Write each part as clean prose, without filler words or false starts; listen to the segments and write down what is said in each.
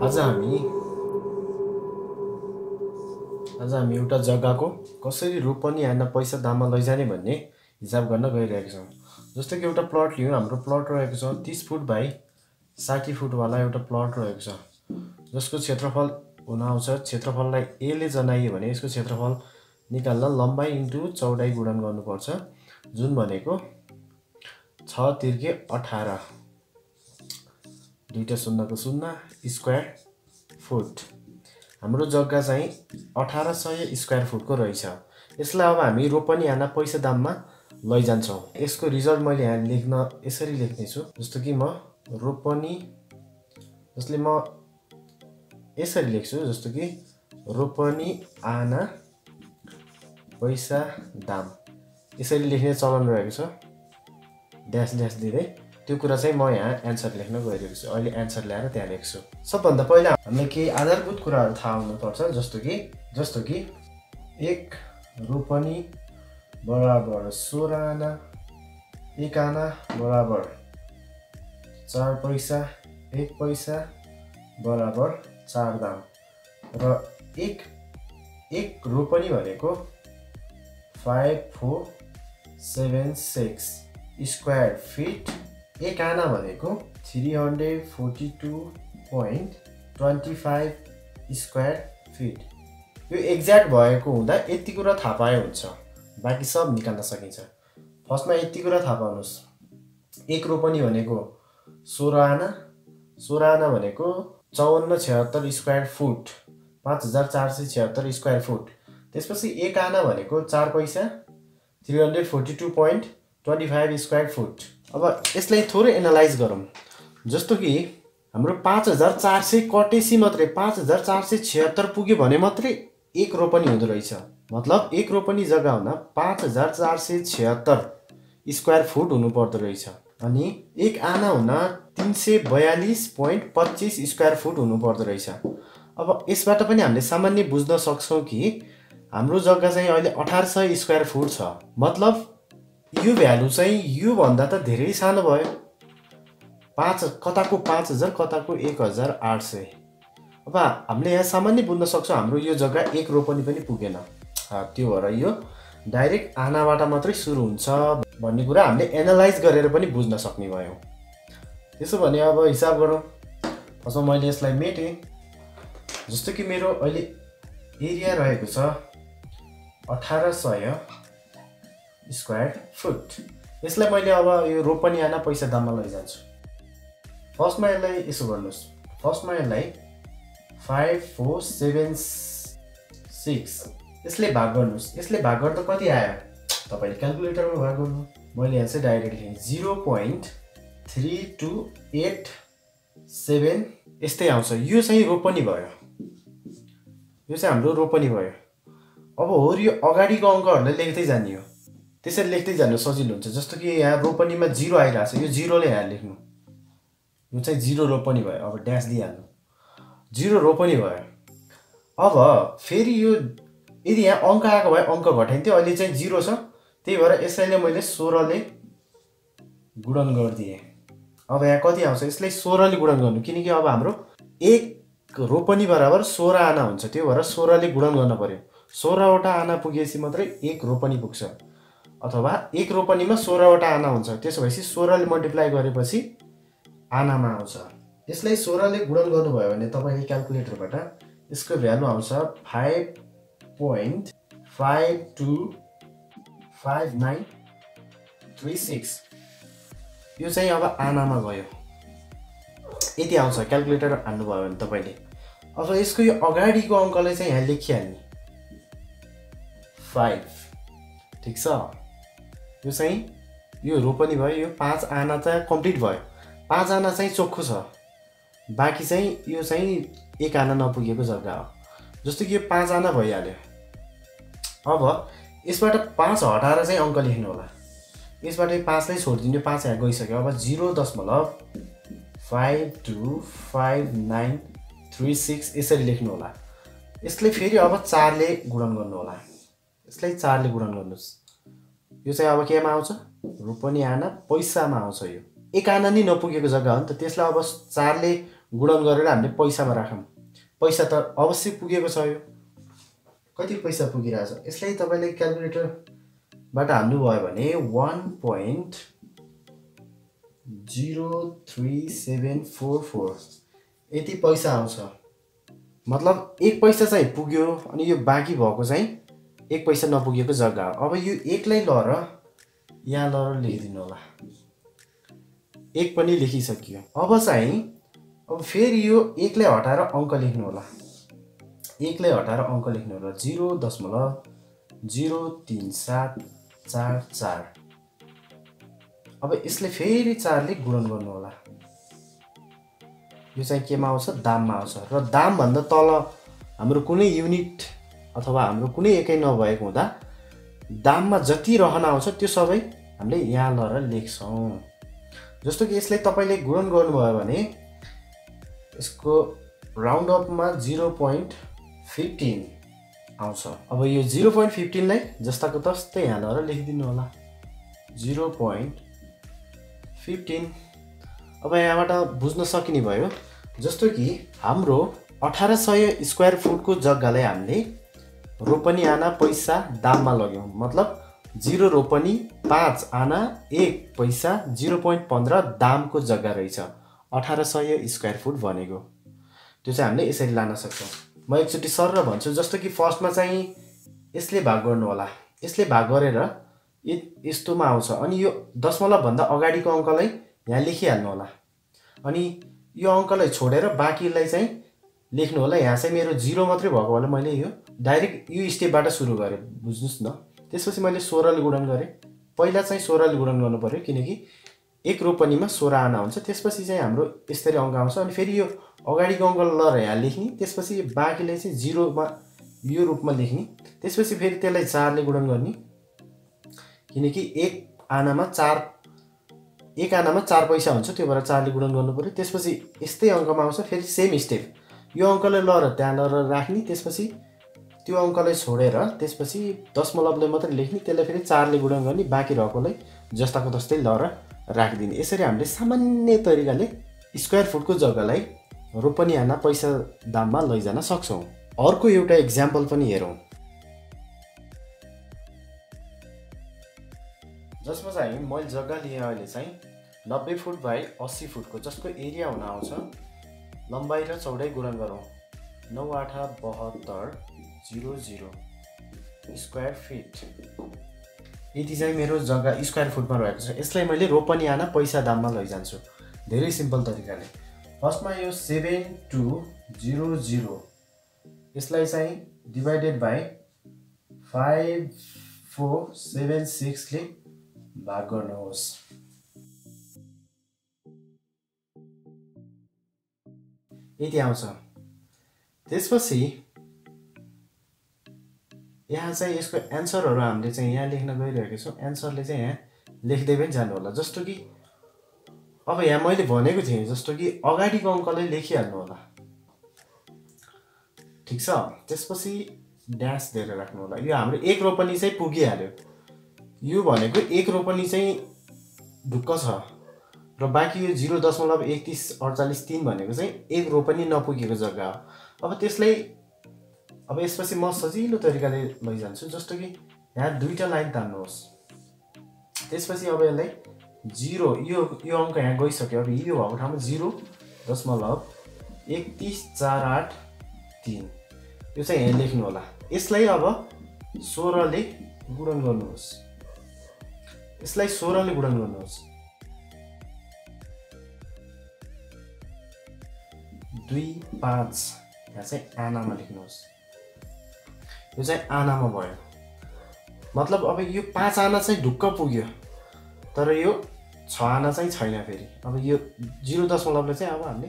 आज हामी एउटा जग्गाको कसरी रोपनी आना पैसा दाममा लैजाने भन्ने हिसाब गर्न गइरहेका छौँ। जस्तो कि एउटा प्लट लियौँ, हाम्रो प्लट रहेको छ 30 फुट बाई 60 फुटवाला एउटा प्लट रहेको छ, जसको क्षेत्रफल हुन आउँछ। क्षेत्रफललाई ए ले जनाइयो भने यसको क्षेत्रफल निकाल्न लम्बाइ इन्टु चौडाइ गुणन गर्नुपर्छ, जुन भनेको 6 तिर्के 18 दुईटा शून्यको शून्य स्क्वायर फुट। हाम्रो जग्गा चाहिँ 1800 स्क्वायर फुटको रहेछ। यसलाई अब हामी रोपनी आना पैसा दाममा लैजान्छौँ। यसको रिजल्ट मैले यहाँ लेख्न यसरी लेख्नेछु, जस्तो कि म रोपनी, जसले म यसरी लेख्छु, जस्तो कि रोपनी आना पैसा दाम यसरी लेख्ने चलन रहेको छ, ड्यास ड्यास दिँदै। त्यो कुरा चाहिँ म यहाँ एन्सर लेख्न गइरहेको छु। अहिले एन्सर ल्याएर त्यहाँ लेख्छु। सबभन्दा पहिला हामीले केही आधारभूत कुराहरू थाहा हुनुपर्छ, जस्तो कि एक रोपनी बराबर 16 आना, एक आना बराबर 4 पैसा, 1 पैसा बराबर 4 दाम, र एक रोपनी भनेको 5476 स्क्वायर फिट, एक आना भनेको 342.25 स्क्वायर फिट। यो एक्ज्याक्ट भएको हुँदा यति कुरा थाहा पाए हुन्छ, बाँकी सब निकाल्न सकिन्छ। फर्स्टमा यति कुरा थाहा पाउनुहोस्, एक रोपनी भनेको 16 आना भनेको 5476 स्क्वायर फुट, 5476 स्क्वायर फुट। त्यसपछि एक आना भनेको 4 पैसा, 342.25 स्क्वायर फुट। अब यसलाई थोरै एनालाइज गरौँ। जस्तो कि हाम्रो 5400 कटेसी मात्रै 5476 पुग्यो भने मात्रै एक रोपनी हुँदो रहेछ। मतलब एक रोपनी जग्गा हुन 5476 स्क्वायर फुट हुनु पर्दो रहेछ। अनि एक आना हुन 342.25 स्क्वायर फुट हुनु पर्दो रहेछ। अब यसबाट पनि हामीले सामान्य बुझ्न सक्छौँ कि हाम्रो जग्गा चाहिँ अहिले 1800 स्क्वायर फुट छ। मतलब यो भ्यालु चाहिँ यो भन्दा त धेरै सानो भयो। कताको 5000, कताको 1800। अब हामीले यहाँ सामान्य बुझ्न सक्छौँ हाम्रो यो जग्गा एक रोपनी पनि पुगेन। त्यो भएर यो डाइरेक्ट आनाबाट मात्रै सुरु हुन्छ भन्ने कुरा हामीले एनालाइज गरेर पनि बुझ्न सक्ने भयौँ। त्यसो भने अब हिसाब गरौँ। फर्स्टमा मैले यसलाई मेटेँ। जस्तो कि मेरो अहिले एरिया रहेको छ 1800 स्क्वायर फुट। यसलाई मैले अब यो रोपनी आना पैसा दाममा लैजान्छु। फर्स्टमा यसलाई यसो गर्नुहोस्, फर्स्टमा यसलाई 5476 यसले भाग गर्नुहोस्। यसले भाग गर्दा कति आयो तपाईले क्याल्कुलेटरमा भाग गर्नु। मैले यहाँ चाहिँ डाइरेक्ट लेखेँ 0.3287 यस्तै आउँछ। यो चाहिँ रोपनी भयो, यो चाहिँ हाम्रो रोपनी भयो। अब हो यो अगाडिको अङ्कहरूलाई लेख्दै जाने हो, त्यसरी लेख्दै जानु सजिलो हुन्छ। जस्तो कि यहाँ रोपनीमा 0 आइरहेको छ, यो 0 ले यहाँ लेख्नु, यो चाहिँ 0 रोपनी भयो। अब ड्यास दिइहाल्नु, 0 रोपनी भयो। अब फेरि यो यदि यहाँ अङ्क आएको भए अङ्क घटाइन्थ्यो, अहिले चाहिँ 0 छ, त्यही भएर यसैले मैले 16 ले गुणन गरिदिएँ। अब यहाँ कति आउँछ, यसलाई 16 ले गुणन गर्नु, किनकि अब हाम्रो एक रोपनी बराबर 16 आना हुन्छ। त्यो भएर 16 ले गुणन गर्न पर्यो। 16 वटा आना पुगेपछि मात्रै एक रोपनी पुग्छ, अथवा एक रोपनीमा 16 वटा आना हुन्छ। त्यसो भएपछि 16 ले मल्टिप्लाई गरेपछि आनामा आउँछ। यसलाई 16 ले गुणन गर्नुभयो भने तपाईले क्याल्कुलेटरबाट यसको भ्यालु आउँछ 5.525936। यो चाहिँ अब आनामा गयो, यति आउँछ क्याल्कुलेटर हाल्नुभयो भने तपाईले। अब यसको यो अगाडिको अङ्कलाई चाहिँ यहाँ लेखिहाल्ने 5। ठिक छ, यो चाहिँ यो रोपनी भयो। यो 5 आना त कम्प्लिट भयो, 5 आना चाहिँ चोखो छ, बाँकी चाहिँ यो चाहिँ एक आना नपुगेको जग्गा हो। जस्तो कि यो 5 आना भइहाल्यो। अब यसबाट 5 हटाएर चाहिँ अङ्क लेख्नु होला। यसबाट 5 लाई छोडिदिनु, 5 यहाँ गइसक्यो। अब 0.525936 यसरी लेख्नु होला। यसले फेरि अब 4 ले गुणन गर्नु होला। यसलाई 4 ले गुणन गर्नुहोस्। यो चाहिँ अब केमा आउँछ, रोपनी आना पैसामा आउँछ। यो एक आना नि नपुगेको जग्गा हो नि त, त्यसलाई अब 4 ले गुणन गरेर हामीले पैसामा राखौँ। पैसा त अवश्य पुगेको छ। यो कति पैसा पुगिरहेछ यसलाई तपाईँले क्यालकुलेटरबाट हाल्नुभयो भने 1.03744 यति पैसा आउँछ। मतलब 1 पैसा चाहिँ पुग्यो अनि यो बाँकी भएको चाहिँ 1 पैसा नपुगेको जग्गा हो। अब यो 1 लाई ल र यहाँ ल र लेखिदिनु होला। 1 पनि लेखिसकियो। अब चाहिँ फेरि यो 1 लाई हटाएर अङ्क लेख्नु होला। 1 लाई हटाएर अङ्क लेख्नु होला 0.03744। अब यसले फेरि 4 ले गुणन गर्नु होला। यो चाहिँ केमा आउँछ? दाममा आउँछ। र दामभन्दा तल हाम्रो कुनै युनिट अथवा हाम्रो कुनै एकाइ नभएको हुँदा दाममा जति रहन आउँछ त्यो सबै हामीले यहाँ ल र लेख्छौँ। जस्तो कि यसलाई तपाईँले गुणन गर्नुभयो भने यसको राउन्ड अपमा 0.15 आउँछ। अब यो 0.15 लाई जस्ताको तस्तै यहाँ ल र लेखिदिनु होला 0.15। अब यहाँबाट बुझ्न सकिने भयो। जस्तो कि हाम्रो 1800 स्क्वायर फुटको जग्गालाई हामीले रोपनी आना पैसा दाममा लग्यौँ। मतलब 0 रोपनी 5 आना 1 पैसा 0.15 दामको जग्गा रहेछ 1800 स्क्वायर फुट भनेको। त्यो चाहिँ हामीले यसरी लान सक्छौँ। म एकचोटि सर र भन्छु। जस्तो कि फर्स्टमा चाहिँ यसले भाग गर्नु होला। यसले भाग गरेर यस्तोमा आउँछ अनि यो दशमलव भन्दा अगाडिको अङ्कलाई यहाँ लेखिहाल्नु होला। अनि यो अङ्कलाई छोडेर बाँकीलाई चाहिँ लेख्नु होला। यहाँ चाहिँ मेरो 0 मात्रै भएको होला मैले यो डाइरेक्ट यो स्टेपबाट सुरु गरेँ। बुझ्नुहोस् न। त्यसपछि मैले 16 ले गुणन गरेँ। पहिला चाहिँ 16 ले गुणन गर्नु पर्यो किनकि 1 रोपनीमा 16 आना हुन्छ। त्यसपछि चाहिँ हाम्रो यसरी अङ्क आउँछ। अनि फेरि यो अगाडिको अङ्क ल र यहाँ लेख्ने। त्यसपछि बाँकीलाई चाहिँ 0 मा यो रूपमा लेख्ने। त्यसपछि फेरि त्यसलाई 4 ले गुणन गर्ने किनकि 1 आनामा 4 पैसा हुन्छ। त्यो भएर 4 ले गुणन गर्नु पर्यो। त्यसपछि यस्तै अङ्कमा आउँछ। फेरि सेम स्टेप यो अङ्कलाई ल र त्यहाँ ल र राख्ने। त्यसपछि त्यो अङ्कलाई छोडेर त्यसपछि दशमलवलाई मात्रै लेख्ने। त्यसलाई फेरि 4 ले गुणन गर्ने। बाँकी रहेकोलाई जस्ताको तस्तै ल र राखिदिने। यसरी हामीले सामान्य तरिकाले स्क्वायर फुटको जग्गालाई रोपनी आना पैसा दाममा लैजान सक्छौँ। अर्को एउटा इक्जाम्पल पनि हेरौँ जसमा चाहिँ मैले जग्गा लिएँ अहिले चाहिँ 90 फुट बाई 80 फुटको जसको एरिया हुन आउँछ लम्बाइ र चौडाइ गुणन गरौँ 987200 स्क्वायर फिट। यति चाहिँ मेरो जग्गा स्क्वायर फुटमा रहेको छ। यसलाई मैले रोपनी आना पैसा दाममा लैजान्छु धेरै सिम्पल तरिकाले। फर्स्टमा यो 7200 यसलाई चाहिँ डिभाइडेड बाई 5476 ले भाग गर्नुहोस्। यति आउँछ। त्यसपछि यहाँ चाहिँ यसको एन्सरहरू हामीले चाहिँ यहाँ लेख्न गइरहेको छौँ। एन्सरले चाहिँ यहाँ लेख्दै पनि जानु होला। जस्तो कि अब यहाँ मैले भनेको थिएँ जस्तो कि अगाडिको अङ्कलाई लेखिहाल्नु होला। ठिक छ। त्यसपछि ड्यास दिएर राख्नु होला। यो हाम्रो 1 रोपनी चाहिँ पुगिहाल्यो। यो भनेको 1 रोपनी चाहिँ ढुक्क छ र बाँकी यो 0.31483 भनेको चाहिँ 1 रोपनी नपुगेको जग्गा हो। अब त्यसलाई अब यसपछि म सजिलो तरिकाले लैजान्छु। जस्तो कि यहाँ दुईटा लाइन तान्नुहोस्। त्यसपछि अब यसलाई 0 यो अङ्क यहाँ गइसक्यो। अब यो भएको ठाउँमा 0.31483 यो चाहिँ यहाँ लेख्नु होला। यसलाई अब 16 ले गुणन गर्नुहोस्। यसलाई 16 ले गुणन गर्नुहोस्। 25 यहाँ चाहिँ आनामा लेख्नुहोस्। यो चाहिँ आनामा भयो। मतलब अब यो 5 आना चाहिँ ढुक्क पुग्यो तर यो 6 आना चाहिँ छैन। फेरि अब यो 0.ले चाहिँ अब हामीले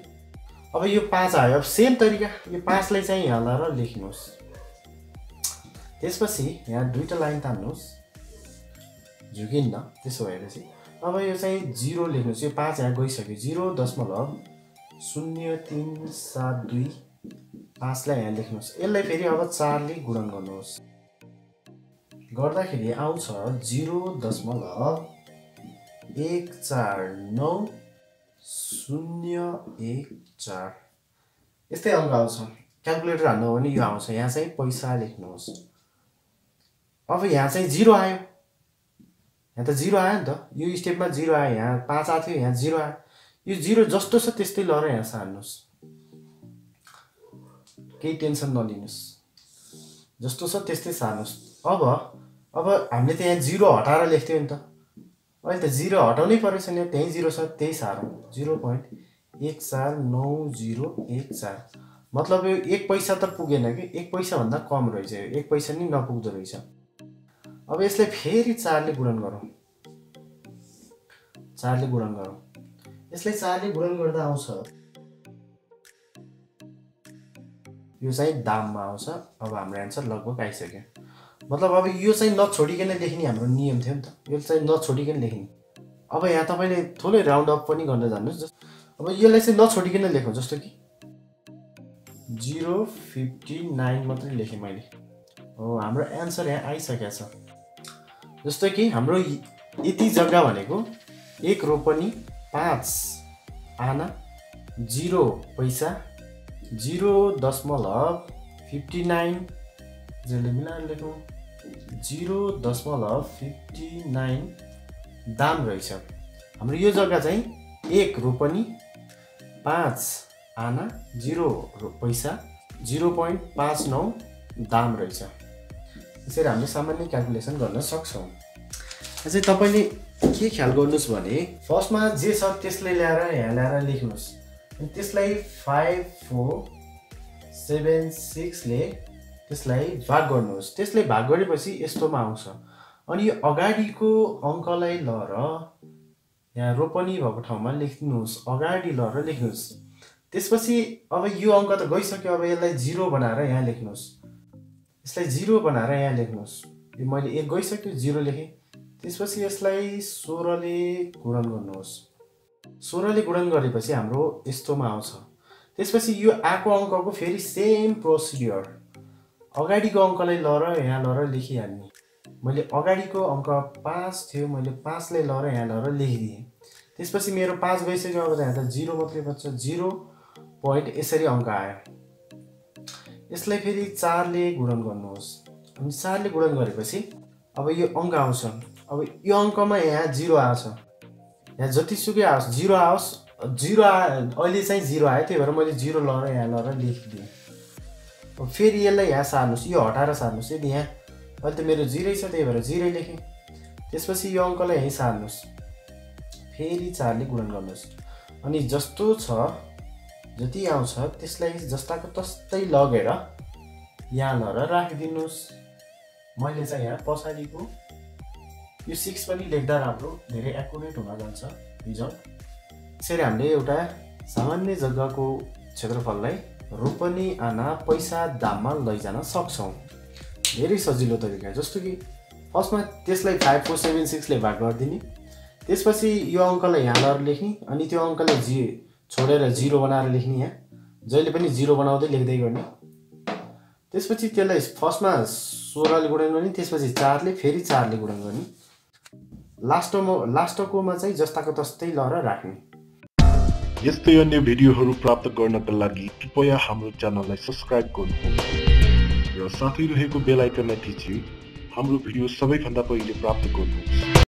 अब यो 5 आयो। अब सेम तरिका यो 5 लाई चाहिँ यहाँ ल र लेख्नुहोस्। त्यसपछि यहाँ दुईटा लाइन तान्नुहोस् झुकिन्न। त्यसो भएपछि अब यो चाहिँ 0 लेख्नुहोस्। यो 5 यहाँ गइसक्यो। 0.0372 5 लाई यहाँ लेख्नुहोस्। यसलाई फेरि अब 4 ले गुणन गर्नुहोस्। गर्दाखेरि आउँछ 0.149 014 यस्तै अङ्क आउँछ। क्याल्कुलेटर हाल्नु हो भने यो आउँछ। यहाँ चाहिँ पैसा लेख्नुहोस्। अब यहाँ चाहिँ 0 आयो। यहाँ त 0 आयो नि त। यो स्टेपमा 0 आयो। यहाँ 5 आएको थियो, यहाँ 0 आयो। यो 0 जस्तो छ त्यस्तै लएर यहाँ सार्नुहोस्। केही टेन्सन नलिनुहोस्। जस्तो छ त्यस्तै सार्नुहोस्। अब हामीले त यहाँ 0 हटाएर लेख्थ्यौँ नि त। अहिले त 0 हटाउनै परेछ नि। त्यही 0 छ त्यही सारौँ। 0.149014 मतलब यो 1 पैसा त पुगेन कि, 1 पैसा भन्दा कम रहेछ यो। 1 पैसा नि नपुग्दो रहेछ। अब यसलाई फेरि 4 ले गुणन गरौँ। 4 ले गुणन गरौँ। यसलाई 4 ले गुणन गर्दा आउँछ, यो चाहिँ दाममा आउँछ। अब हाम्रो एन्सर लगभग आइसक्यो। मतलब अब यो चाहिँ नछोडिकन लेख्ने हाम्रो नियम थियो नि त। यो चाहिँ नछोडिकन लेख्ने। अब यहाँ तपाईले थोरै राउन्ड अप पनि गर्न जान्नुहोस्। अब यसलाई चाहिँ नछोडिकन लेखौँ। जस्तो कि 059 मात्रै लेखेँ मैले। हो, हाम्रो एन्सर यहाँ आइसकेको छ। जस्तो कि हाम्रो यति जग्गा भनेको 1 रोपनी 5 आना 0 पैसा 0.59 जसले मिलाएर लेखौँ 0.59 दाम रहेछ। हाम्रो यो जग्गा चाहिँ 1 रोपनी 5 आना 0 पैसा 0.59 दाम रहेछ। यसरी हामीले सामान्य क्याल्कुलेसन गर्न सक्छौँ। अझै तपाईँले के ख्याल गर्नुहोस् भने फर्स्टमा जे छ त्यसलाई ल्याएर यहाँ ल्याएर लेख्नुहोस्। अनि त्यसलाई 5476 ले त्यसलाई भाग गर्नुहोस्। त्यसले भाग गरेपछि यस्तोमा आउँछ। अनि यो अगाडिको अङ्कलाई लएर यहाँ रोपनी भएको ठाउँमा लेख्नुहोस्। अगाडि लएर लेख्नुहोस्। त्यसपछि अब यो अङ्क त गइसक्यो। अब यसलाई 0 बनाएर यहाँ लेख्नुहोस्। यसलाई 0 बनाएर यहाँ लेख्नुहोस्। यो मैले 1 गइसक्यो 0 लेखेँ। त्यसपछि यसलाई 16 ले गुणन गर्नुहोस्। 16 ले गुणन गरेपछि हाम्रो यस्तोमा आउँछ। त्यसपछि यो आएको अङ्कको फेरि सेम प्रोसिड्युर अगाडिको अङ्कलाई लएर यहाँ लएर लेखिहाल्ने। मैले अगाडिको अङ्क 5 थियो, मैले 5 ले लएर यहाँ लएर लेखिदिएँ। त्यसपछि मेरो 5 गइसक्यो। अब यहाँ त 0 मात्रै बच्छ। 0 पोइन्ट यसरी अङ्क आयो। यसलाई फेरि 4 ले गुणन गर्नुहोस्। अनि 4 ले गुणन गरेपछि अब यो अङ्क आउँछ। अब यो अङ्कमा यहाँ 0 आउँछ। यहाँ जतिसुकै आओस् 0 आओस्। 0 अहिले चाहिँ 0 आयो, त्यही भएर मैले 0 लएर यहाँ लएर लेखिदिएँ। अब फेरि यसलाई यहाँ सार्नुहोस्। यो हटाएर सार्नुहोस्। यदि यहाँ अहिले त मेरो 0 छ त्यही भएर 0 लेखेँ। त्यसपछि यो अङ्कलाई यहीँ सार्नुहोस्। फेरि 4 ले गुणन गर्नुहोस्। अनि जस्तो छ जति आउँछ त्यसलाई जस्ताको तस्तै लगेर यहाँ लएर राखिदिनुहोस्। मैले चाहिँ यहाँ पछाडिको यो 6 पनि लेख्दा राम्रो धेरै एकुरेट हुन जान्छ रिजल्ट। यसरी हामीले एउटा सामान्य जग्गाको क्षेत्रफललाई रोपनी आना पैसा दाममा लैजान सक्छौँ। धेरै सजिलो तरिका। जस्तो कि फर्स्टमा त्यसलाई 5476 ले भाग गरिदिने। त्यसपछि यो अङ्कलाई यहाँ लएर लेख्ने। अनि त्यो अङ्कलाई छोडेर 0 बनाएर लेख्ने। यहाँ जहिले पनि 0 बनाउँदै लेख्दै गर्ने। त्यसपछि त्यसलाई फर्स्टमा 16 ले गुणन गर्ने। त्यसपछि 4 ले फेरि 4 ले गुणन गर्ने। लास्टकोमा चाहिँ जस्ताको तस्तै लएर राख्ने। यस्तै अन्य भिडियोहरू प्राप्त गर्नका लागि कृपया हाम्रो च्यानललाई सब्स्क्राइब गर्नुहोस् र साथै रहेको बेल आइकनलाई थिची हाम्रो भिडियो सबैभन्दा पहिले प्राप्त गर्नुहोस्।